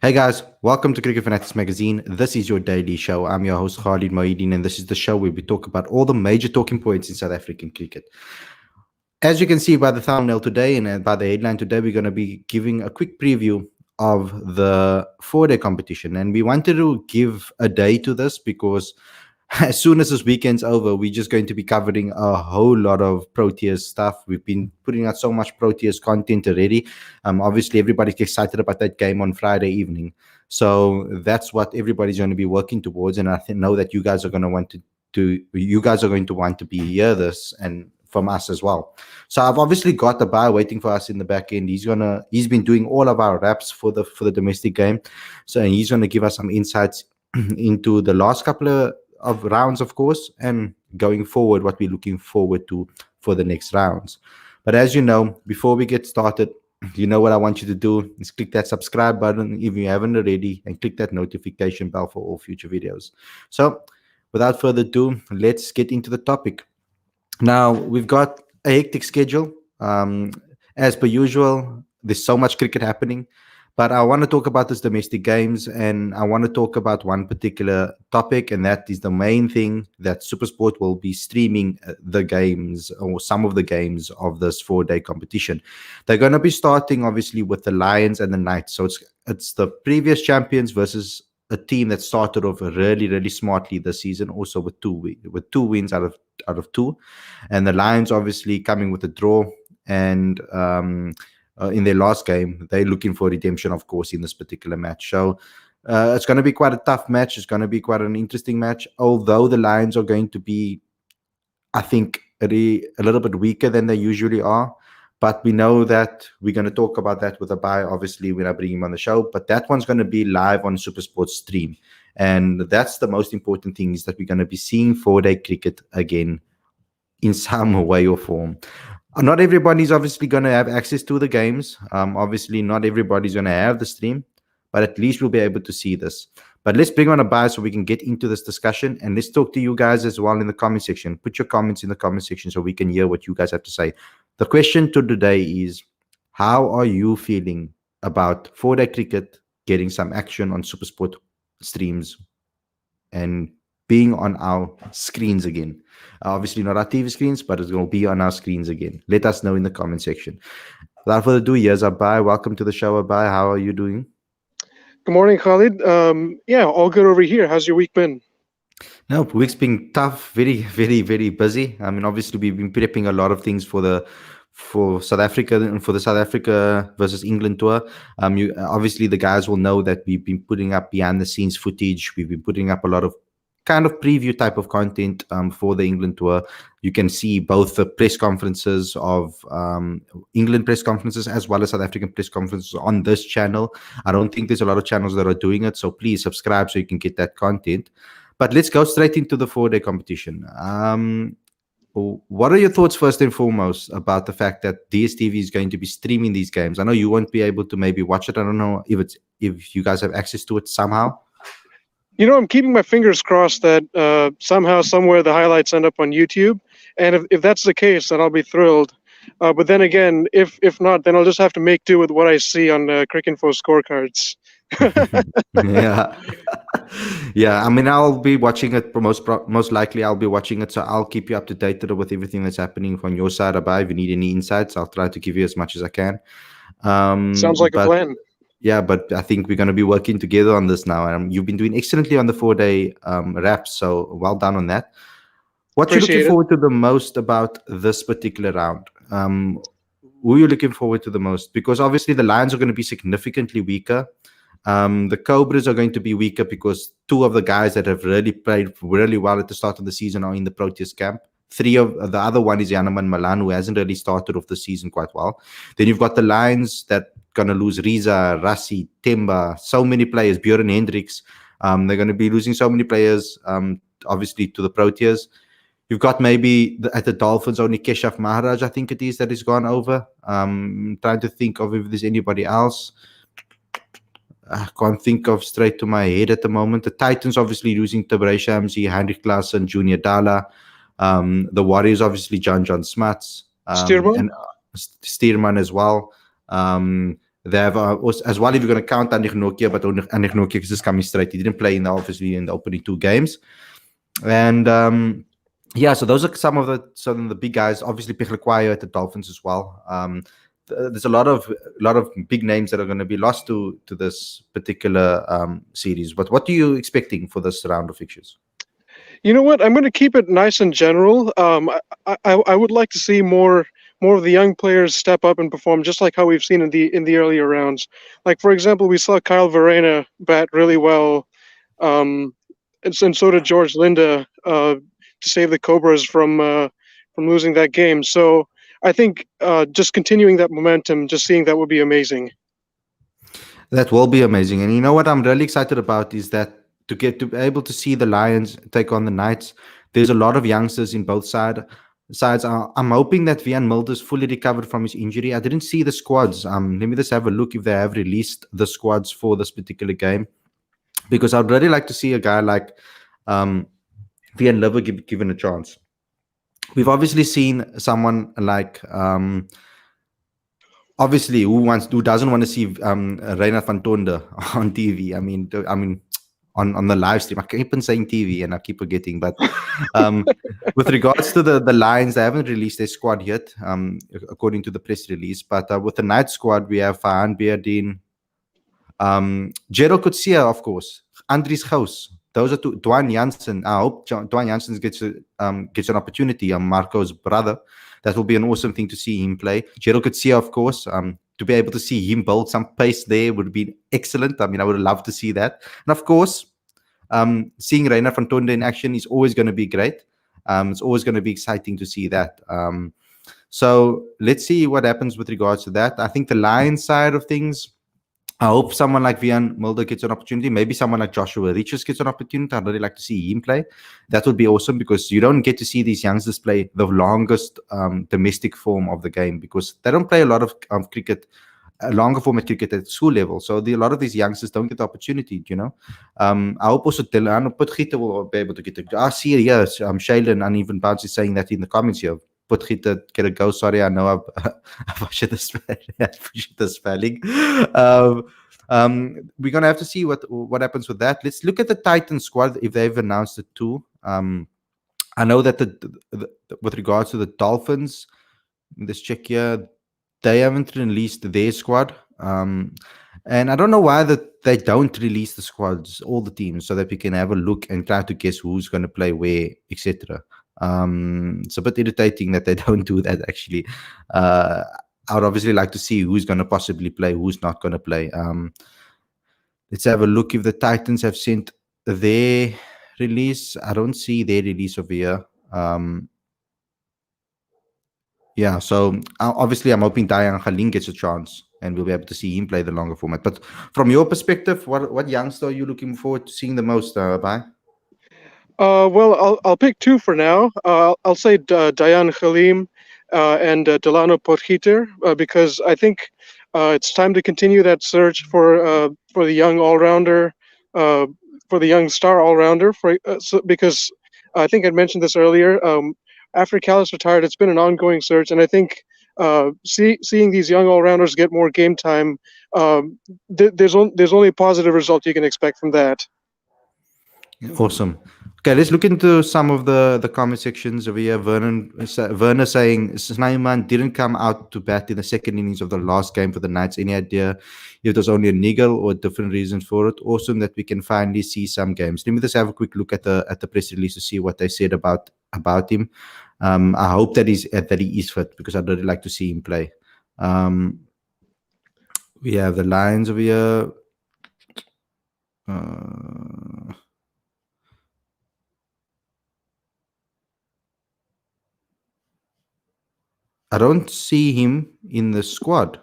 Hey guys, welcome to Cricket Fanatics Magazine. This is your daily show. I'm your host Khalid, and this is the show where we talk about all the major talking points in South African cricket. As you can see by the thumbnail today and by the headline today, we're going to be giving a quick preview of the 4-day competition. And we wanted to give a day to this because as soon as this weekend's over, we're just going to be covering a whole lot of Proteas stuff. We've been putting out so much Proteas content already. Obviously, everybody's excited about that game on Friday evening. So that's what everybody's going to be working towards. And I know that you guys are going to want you guys are going to want to be hear this and from us as well. So I've obviously got the buy waiting for us in the back end. He's been doing all of our wraps for the domestic game. So he's gonna give us some insights into the last couple of rounds, of course, and going forward, what we're looking forward to for the next rounds. But as you know, before we get started, you know what I want you to do is click that subscribe button if you haven't already, and click that notification bell for all future videos. So without further ado, let's get into the topic. Now, we've got a hectic schedule. As per usual, there's so much cricket happening. But I want to talk about this domestic games, and I want to talk about one particular topic, and that is the main thing that SuperSport will be streaming the games or some of the games of this 4-day competition. They're going to be starting, obviously, with the Lions and the Knights. So it's the previous champions versus a team that started off really, really smartly this season, also with two wins out of two, and the Lions obviously coming with a draw, and in their last game, they're looking for redemption, of course, in this particular match. So it's going to be quite a tough match. It's going to be quite an interesting match, although the Lions are going to be, I think, a little bit weaker than they usually are. But we know that we're going to talk about that with a buy, obviously, when I bring him on the show. But that one's going to be live on SuperSport stream. And that's the most important thing, is that we're going to be seeing 4-day cricket again in some way or form. Not everybody's obviously going to have access to the games. Obviously, not everybody's going to have the stream. But at least we'll be able to see this. But let's bring on a buy so we can get into this discussion. And let's talk to you guys as well in the comment section. Put your comments in the comment section so we can hear what you guys have to say. The question to today is, how are you feeling about 4-day cricket getting some action on SuperSport streams and being on our screens again? Obviously not our TV screens, but it's going to be on our screens again. Let us know in the comment section. Without further ado, here's Abai. Welcome to the show, Abai. How are you doing? Good morning, Khalid. Yeah, all good over here. How's your week been? No, week's been tough, very, very, very busy. I mean, obviously, we've been prepping a lot of things for South Africa and for the South Africa versus England tour. Obviously, the guys will know that we've been putting up behind the scenes footage. We've been putting up a lot of kind of preview type of content for the England tour. You can see both the press conferences of England press conferences as well as South African press conferences on this channel. I don't think there's a lot of channels that are doing it, so please subscribe so you can get that content. But let's go straight into the 4-day competition. What are your thoughts first and foremost about the fact that DSTV is going to be streaming these games? I know you won't be able to maybe watch it. I don't know if you guys have access to it somehow. You know, I'm keeping my fingers crossed that somehow, somewhere, the highlights end up on YouTube. And if that's the case, then I'll be thrilled. But then again, if not, then I'll just have to make do with what I see on Cricinfo scorecards. Yeah. Yeah, I mean, I'll be watching it. Most likely I'll be watching it, so I'll keep you up to date with everything that's happening on your side. About if you need any insights, I'll try to give you as much as I can. Sounds like a plan. Yeah, but I think we're going to be working together on this now. And you've been doing excellently on the 4-day wraps, so well done on that. What you looking forward to the most about this particular round? Who are you looking forward to the most? Because obviously the Lions are going to be significantly weaker. The Cobras are going to be weaker because two of the guys that have really played really well at the start of the season are in the Proteas camp. The other one is Yanaman Malan, who hasn't really started off the season quite well. Then you've got the Lions that going to lose Riza, Rassi, Temba, so many players, Bjorn Hendricks. They're going to be losing so many players, obviously, to the Proteas. You've got maybe at the Dolphins only Keshav Maharaj, I think it is, that has gone over. Trying to think of if there's anybody else. I can't think of straight to my head at the moment. The Titans obviously losing Tabrei Shamsi, Heinrich Klaassen, Junior Dala. The Warriors obviously John Smuts. Steerman? And Steerman as well. They have also, as well, if you're going to count Andy Nokia, but Andy Nokia is just coming straight. He didn't play obviously in the opening 2 games. And yeah, so those are some of the big guys. Obviously, Pichlaquayo at the Dolphins as well. There's a lot of big names that are going to be lost to this particular series. But what are you expecting for this round of fixtures? You know what? I'm going to keep it nice and general. I would like to see more of the young players step up and perform, just like how we've seen in the earlier rounds. Like for example, we saw Kyle Verreynne bat really well, and so did George Linda to save the Cobras from losing that game. So I think just continuing that momentum, just seeing that would be amazing. That will be amazing. And you know what I'm really excited about is that to get to be able to see the Lions take on the Knights, there's a lot of youngsters in both sides. I'm hoping that Vian Mulder's fully recovered from his injury. I didn't see the squads. Let me just have a look if they have released the squads for this particular game, because I'd really like to see a guy like Vian Liver given a chance. We've obviously seen someone like obviously who doesn't want to see Reina van Tonde on TV. I mean on the live stream. I keep on saying TV and I keep forgetting. But with regards to the Lions, they haven't released their squad yet, according to the press release. But with the Night squad, we have Fahan Beardin, Gerald Coetzee, of course, Andries Gous. Those are two. Dwayne Jansen. I hope Dwayne Jansen gets an opportunity. Marco's brother. That will be an awesome thing to see him play. Gerald Coetzee, of course. To be able to see him build some pace there would be excellent. I mean, I would love to see that. And of course, seeing Reina van Tonde in action is always going to be great. It's always going to be exciting to see that. So let's see what happens with regards to that. I think the Lions side of things, I hope someone like Vian Mulder gets an opportunity. Maybe someone like Joshua Richards gets an opportunity. I'd really like to see him play. That would be awesome, because you don't get to see these youngsters play the longest domestic form of the game, because they don't play a lot of cricket, a longer format cricket at school level. So a lot of these youngsters don't get the opportunity, you know. I hope also Delano Potgieter will be able to get it. I see, yes, Shailen and even Bounce is saying that in the comments here. Potgieter, get a go. Sorry, I know I've pushed the spelling. We're gonna have to see what happens with that. Let's look at the Titan squad if they've announced it too. I know that with regards to the Dolphins, let's check here. They haven't released their squad, and I don't know why that they don't release the squads, all the teams, so that we can have a look and try to guess who's going to play where, etc. It's a bit irritating that they don't do that, actually. I would obviously like to see who's going to possibly play, who's not going to play. Let's have a look if the Titans have sent their release. I don't see their release over here. Yeah, so obviously I'm hoping Dayan Khalin gets a chance and we'll be able to see him play the longer format. But from your perspective, what youngster are you looking forward to seeing the most, Bai? Well, I'll pick two for now. I'll say Dayan Khalim and Delano Potgieter, because I think it's time to continue that search for the young all-rounder, for the young star all-rounder. Because I think I mentioned this earlier. After Callis retired, it's been an ongoing search, and I think seeing these young all-rounders get more game time, there's only a positive result you can expect from that. Awesome. Okay, let's look into some of the comment sections over here. Werner saying Snyman didn't come out to bat in the second innings of the last game for the Knights. Any idea if it was only a niggle or different reasons for it? Awesome that we can finally see some games. Let me just have a quick look at the press release to see what they said about him. I hope that he is fit, because I'd really like to see him play. We have the Lions over here. I don't see him in the squad.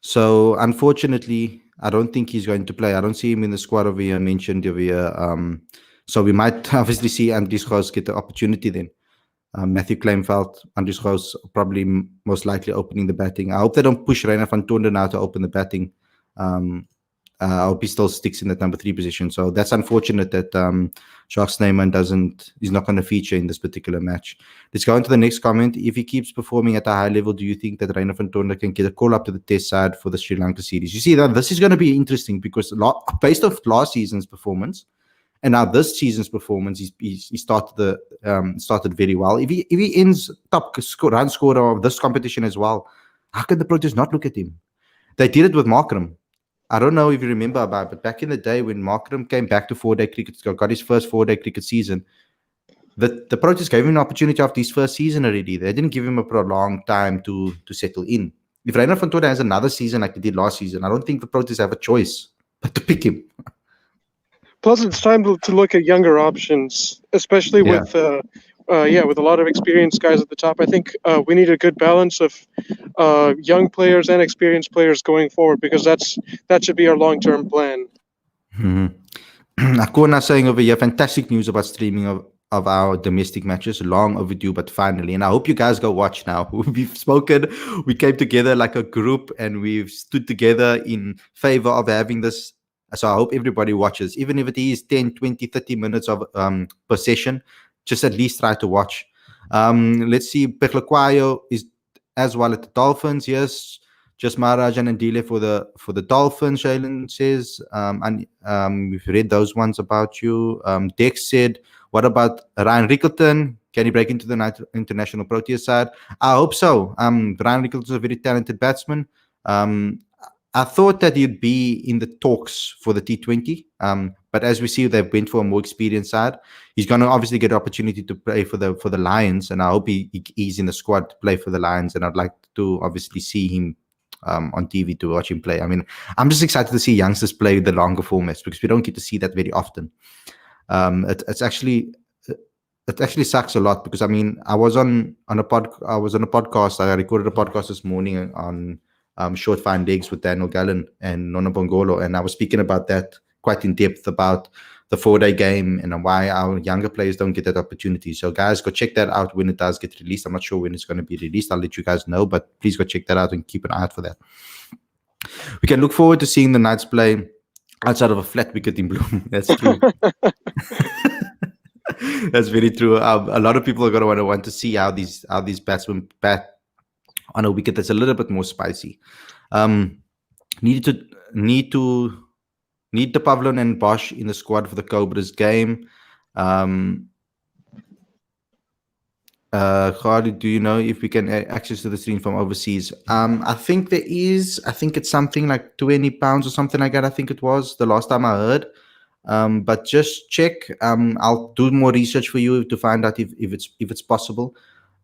So, unfortunately, I don't think he's going to play. I don't see him in the squad over here, mentioned over here. So, we might obviously see Andries Gous get the opportunity then. Matthew Kleinveld, Andries Gous probably most likely opening the batting. I hope they don't push Reina van Tonde now to open the batting. I hope he still sticks in that number 3 position. So that's unfortunate that Jacques Snyman is not going to feature in this particular match. Let's go on to the next comment. If he keeps performing at a high level, do you think that Reina van Tonder can get a call up to the test side for the Sri Lanka series? You see, that this is going to be interesting because based off last season's performance and now this season's performance, he started very well. If he ends top run scorer of this competition as well, how can the Proteas not look at him? They did it with Markram. I don't know if you remember about it, but back in the day when Markram came back to 4-day cricket, got his first 4-day cricket season, the Proteas gave him an opportunity after his first season already. They didn't give him a prolonged time to settle in. If Reina van Tonder has another season like he did last season, I don't think the Proteas have a choice but to pick him. Plus, it's time to look at younger options, especially with with a lot of experienced guys at the top. I think we need a good balance of young players and experienced players going forward because that should be our long-term plan. Akona saying over here, fantastic news about streaming of our domestic matches, long overdue, but finally. And I hope you guys go watch now. We've spoken, we came together like a group and we've stood together in favor of having this. So I hope everybody watches, even if it is 10, 20, 30 minutes of per session, just at least try to watch. Let's see, Perlequayo is as well at the Dolphins, yes. Just Maharaj and Ndile for the Dolphins, Shailen says. And we've read those ones about you. Dex said, what about Ryan Rickleton? Can he break into the international Proteas side? I hope so. Ryan Rickleton's a very talented batsman. I thought that he'd be in the talks for the T20. But as we see, they went for a more experienced side. He's going to obviously get an opportunity to play for the Lions. And I hope he's in the squad to play for the Lions. And I'd like to obviously see him on TV to watch him play. I mean, I'm just excited to see youngsters play the longer formats because we don't get to see that very often. It actually sucks a lot because I mean, I was on a podcast. I recorded a podcast this morning on short fine legs with Daniel Gallen and Nona Bongolo, and I was speaking about that quite in depth about the 4-day game and why our younger players don't get that opportunity. So guys, go check that out when it does get released. I'm not sure when it's going to be released. I'll let you guys know, but please go check that out and keep an eye out for that. We can look forward to seeing the Knights play outside of a flat wicket in Bloom. That's true. That's very true. A lot of people are going to want to see how these batsmen bat on a wicket that's a little bit more spicy. Need the Pavlon and Bosch in the squad for the Cobras game. Khalid, do you know if we can access to the stream from overseas? I think there is. I think it's something like £20 or something like that. I think it was the last time I heard. But just check. I'll do more research for you to find out if it's possible.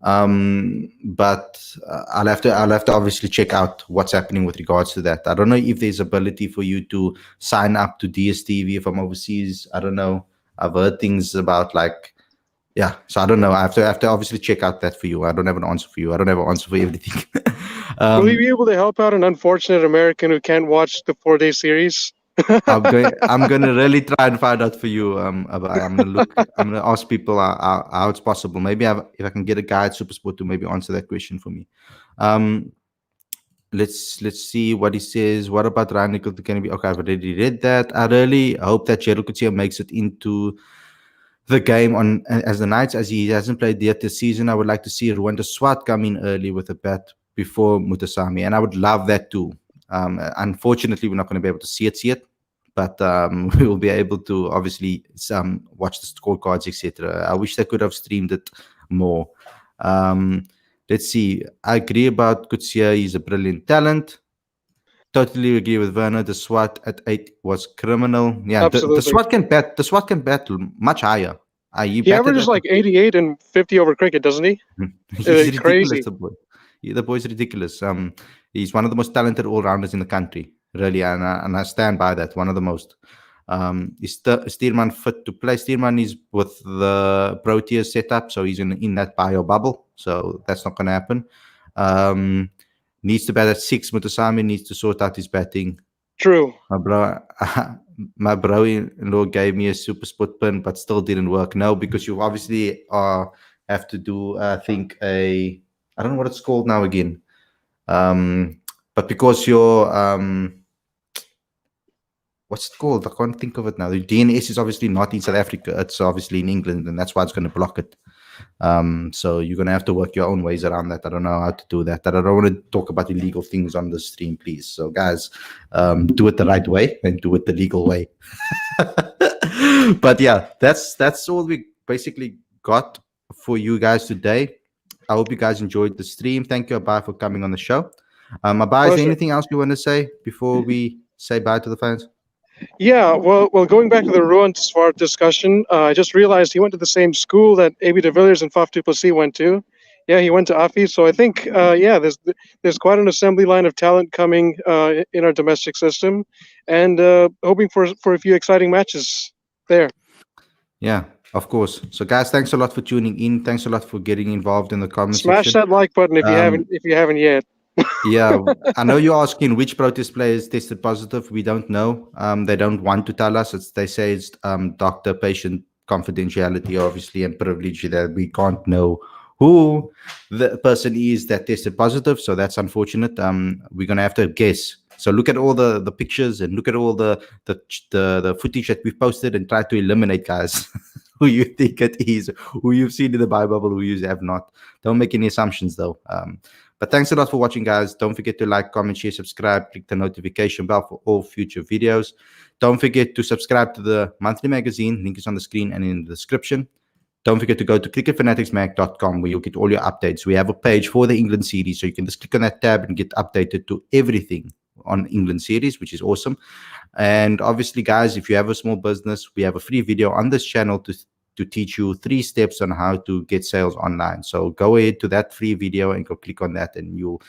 But I'll have to obviously check out what's happening with regards to that. I don't know if there's ability for you to sign up to DSTV from overseas. I don't know. I've heard things about so I don't know. I have to obviously check out that for you. I don't have an answer for you. I don't have an answer for everything. Will you be able to help out an unfortunate American who can't watch the 4-day series? I'm going to really try and find out for you. I'm going to ask people how it's possible. Maybe if I can get a guy at SuperSport to maybe answer that question for me. Let's see what he says. What about Ryan Nicholson? Can be okay? I've already read that. I really hope that Gerald Kutsia makes it into the game on as the Knights, as he hasn't played yet this season. I would like to see Rwanda Swat come in early with a bat before Mutasami, and I would love that too. Unfortunately, we're not going to be able to see it yet, but we will be able to obviously watch the scorecards, etc. I wish they could have streamed it more. Let's see. I agree about Kutsia. He's a brilliant talent. Totally agree with Werner. The SWAT at 8 was criminal. Yeah, the SWAT can bat. The SWAT can bat much higher. He averages like 88 and 50 over cricket, doesn't he? He's ridiculous, crazy. The boy's ridiculous. He's one of the most talented all-rounders in the country, really, and I stand by that. One of the most. Is Steerman fit to play? Steerman is with the Proteas setup, so he's in that bio bubble. So that's not going to happen. Needs to bat at 6. Mutasami needs to sort out his batting. True. My bro-in-law gave me a SuperSport pin, but still didn't work. No, because you obviously have to do, I think, I don't know what it's called now again. But because your what's it called? I can't think of it now. The DNS is obviously not in South Africa. It's obviously in England, and that's why it's going to block it. So you're going to have to work your own ways around that. I don't know how to do that. I don't want to talk about illegal things on the stream, please. So guys, do it the right way and do it the legal way. But yeah, that's all we basically got for you guys today. I hope you guys enjoyed the stream. Thank you, Abai, for coming on the show. Abai, is there anything else you want to say before we say bye to the fans? Yeah, well, going back to the Rowan Swart discussion, I just realized he went to the same school that AB de Villiers and Faf du Plessis went to. Yeah, he went to AFI. So I think, yeah, there's quite an assembly line of talent coming in our domestic system, and hoping for a few exciting matches there. Yeah, of course. So guys, thanks a lot for tuning in. Thanks a lot for getting involved in the comment Smash section. that like button if you haven't yet. Yeah, I know you're asking which Proteus players tested positive. We don't know. They don't want to tell us. They say it's doctor-patient confidentiality, obviously, and privilege that we can't know who the person is that tested positive. So that's unfortunate. We're gonna have to guess. So look at all the pictures and look at all the footage that we've posted and try to eliminate guys who you think it is, who you've seen in the Bible, who you have not. Don't make any assumptions though. But thanks a lot for watching, guys. Don't forget to like, comment, share, subscribe, click the notification bell for all future videos. Don't forget to subscribe to the monthly magazine. Link is on the screen and in the description. Don't forget to go to cricketfanaticsmag.com where you'll get all your updates. We have a page for the England series, so you can just click on that tab and get updated to everything on England series, which is awesome. And obviously, guys, if you have a small business, we have a free video on this channel to teach you 3 steps on how to get sales online. So go ahead to that free video and go click on that, and you'll